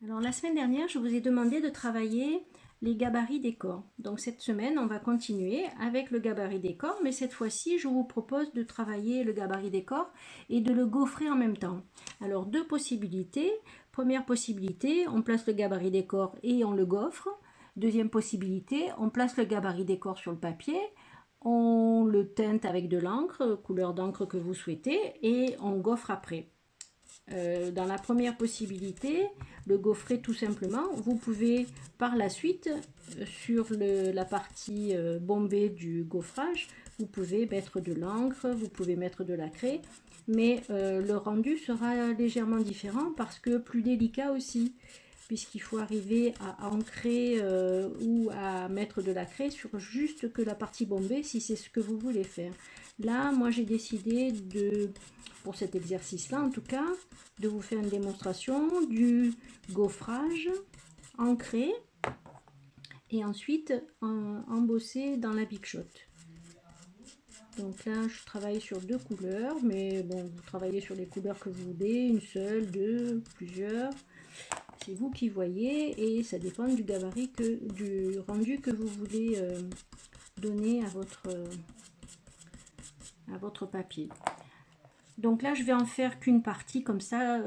Alors la semaine dernière, je vous ai demandé de travailler les gabarits des corps. Donc cette semaine, on va continuer avec le gabarit des corps, mais cette fois-ci, je vous propose de travailler le gabarit des corps et de le gaufrer en même temps. Alors deux possibilités. Première possibilité, on place le gabarit des corps et on le gaufre. Deuxième possibilité, on place le gabarit des corps sur le papier, on le teinte avec de l'encre, couleur d'encre que vous souhaitez, et on gaufre après. Dans la première possibilité, le gaufrer tout simplement, vous pouvez par la suite, sur la partie bombée du gaufrage, vous pouvez mettre de l'encre, vous pouvez mettre de la craie, mais le rendu sera légèrement différent parce que plus délicat aussi, puisqu'il faut arriver à ancrer ou à mettre de la craie sur juste que la partie bombée, si c'est ce que vous voulez faire. Là, moi j'ai décidé pour cet exercice-là en tout cas, de vous faire une démonstration du gaufrage ancré et ensuite embossé dans la Big Shot. Donc là, je travaille sur deux couleurs, mais bon, vous travaillez sur les couleurs que vous voulez, une seule, deux, plusieurs. C'est vous qui voyez et ça dépend du gabarit, du rendu que vous voulez donner à votre papier. Donc là, je vais en faire qu'une partie comme ça,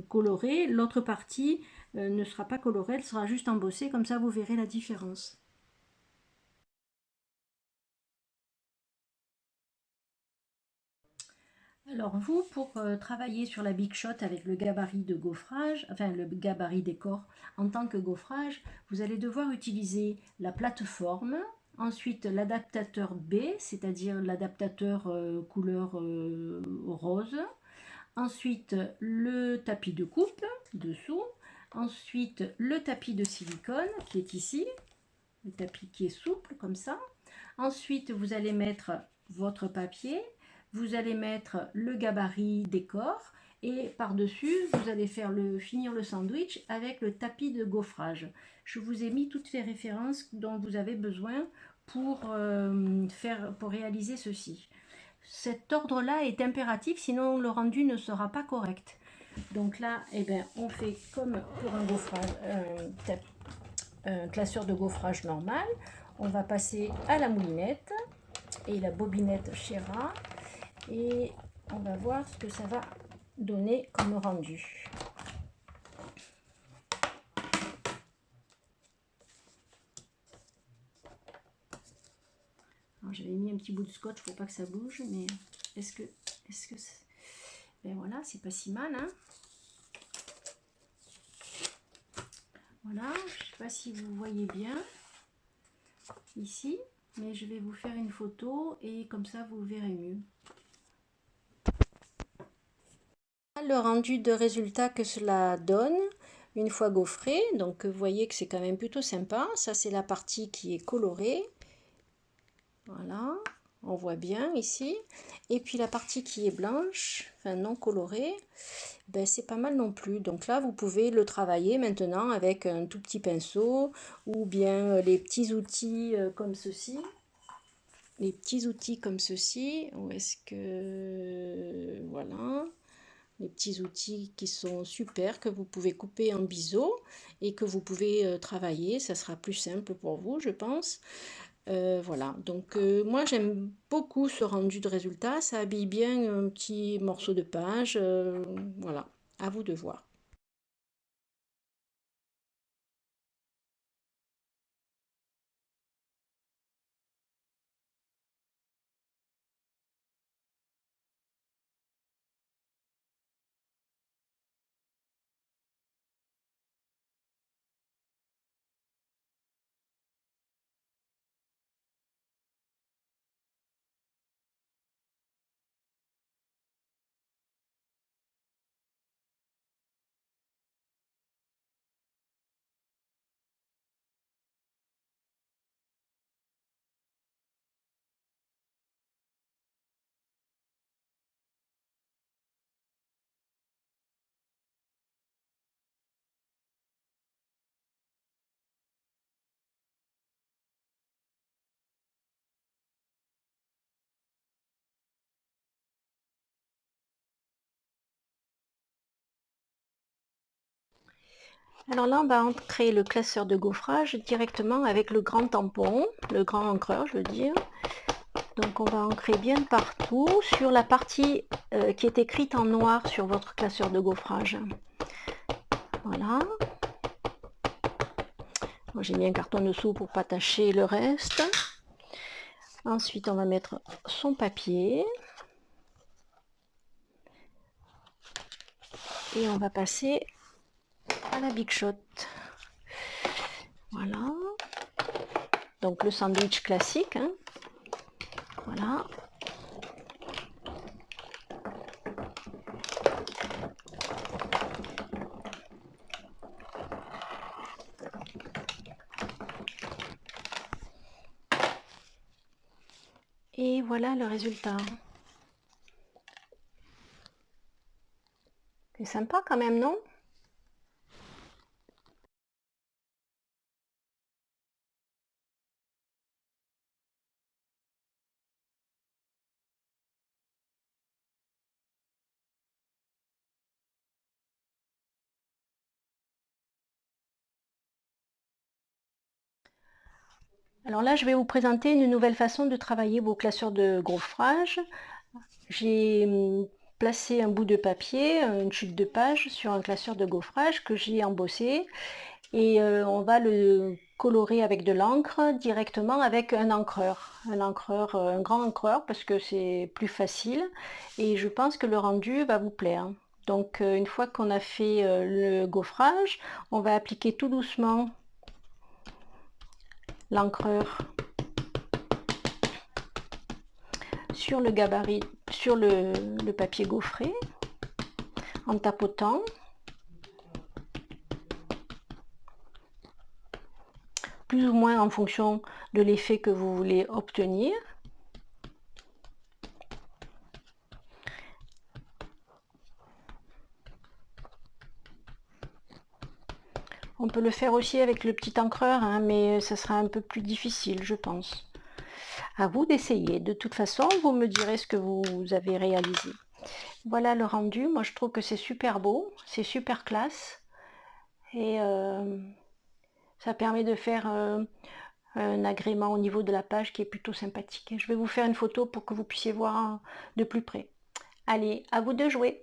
colorée. L'autre partie ne sera pas colorée, elle sera juste embossée. Comme ça, vous verrez la différence. Alors vous, pour travailler sur la Big Shot avec le gabarit de gaufrage, enfin le gabarit des corps en tant que gaufrage, vous allez devoir utiliser la plateforme, ensuite l'adaptateur B, c'est-à-dire l'adaptateur couleur rose, ensuite le tapis de coupe dessous, ensuite le tapis de silicone qui est ici, le tapis qui est souple comme ça. Ensuite, vous allez mettre votre papier, vous allez mettre le gabarit des corps et par-dessus, vous allez finir le sandwich avec le tapis de gaufrage. Je vous ai mis toutes les références dont vous avez besoin pour réaliser ceci. Cet ordre-là est impératif, sinon le rendu ne sera pas correct. Donc là, eh ben, on fait comme pour un gaufrage, un classeur de gaufrage normal. On va passer à la moulinette et la bobinette Chéra et on va voir ce que ça va donner comme rendu. J'avais mis un petit bout de scotch pour pas que ça bouge, mais est-ce que ben voilà, c'est pas si mal, hein. Voilà, je sais pas si vous voyez bien ici, mais je vais vous faire une photo et comme ça vous verrez mieux. Le rendu de résultat que cela donne une fois gaufré, donc vous voyez que c'est quand même plutôt sympa. Ça c'est la partie qui est colorée, voilà, on voit bien ici. Et puis la partie qui est blanche, enfin non colorée, ben c'est pas mal non plus. Donc là vous pouvez le travailler maintenant avec un tout petit pinceau ou bien les petits outils comme ceci. Les petits outils comme ceci, où est-ce que voilà, les petits outils qui sont super, que vous pouvez couper en biseau et que vous pouvez travailler, ça sera plus simple pour vous, je pense. Voilà, donc moi j'aime beaucoup ce rendu de résultat, ça habille bien un petit morceau de page, voilà, à vous de voir. Alors là, on va ancrer le classeur de gaufrage directement avec le grand tampon, le grand encreur, je veux dire. Donc on va ancrer bien partout sur la partie qui est écrite en noir sur votre classeur de gaufrage. Voilà. Moi j'ai mis un carton dessous pour pas tacher le reste. Ensuite on va mettre son papier. Et on va passer à la Big Shot. Voilà. Donc le sandwich classique. Hein. Voilà. Et voilà le résultat. C'est sympa quand même, non? Alors là, je vais vous présenter une nouvelle façon de travailler vos classeurs de gaufrage. J'ai placé un bout de papier, une chute de page sur un classeur de gaufrage que j'ai embossé et on va le colorer avec de l'encre directement avec un encreur, un grand encreur parce que c'est plus facile et je pense que le rendu va vous plaire. Donc une fois qu'on a fait le gaufrage, on va appliquer tout doucement l'encreur sur le gabarit, sur le papier gaufré en tapotant. Plus ou moins en fonction de l'effet que vous voulez obtenir. On peut le faire aussi avec le petit encreur, hein, mais ça sera un peu plus difficile, je pense. À vous d'essayer. De toute façon, vous me direz ce que vous avez réalisé. Voilà le rendu. Moi, je trouve que c'est super beau, c'est super classe. Et ça permet de faire un agrément au niveau de la page qui est plutôt sympathique. Je vais vous faire une photo pour que vous puissiez voir de plus près. Allez, à vous de jouer!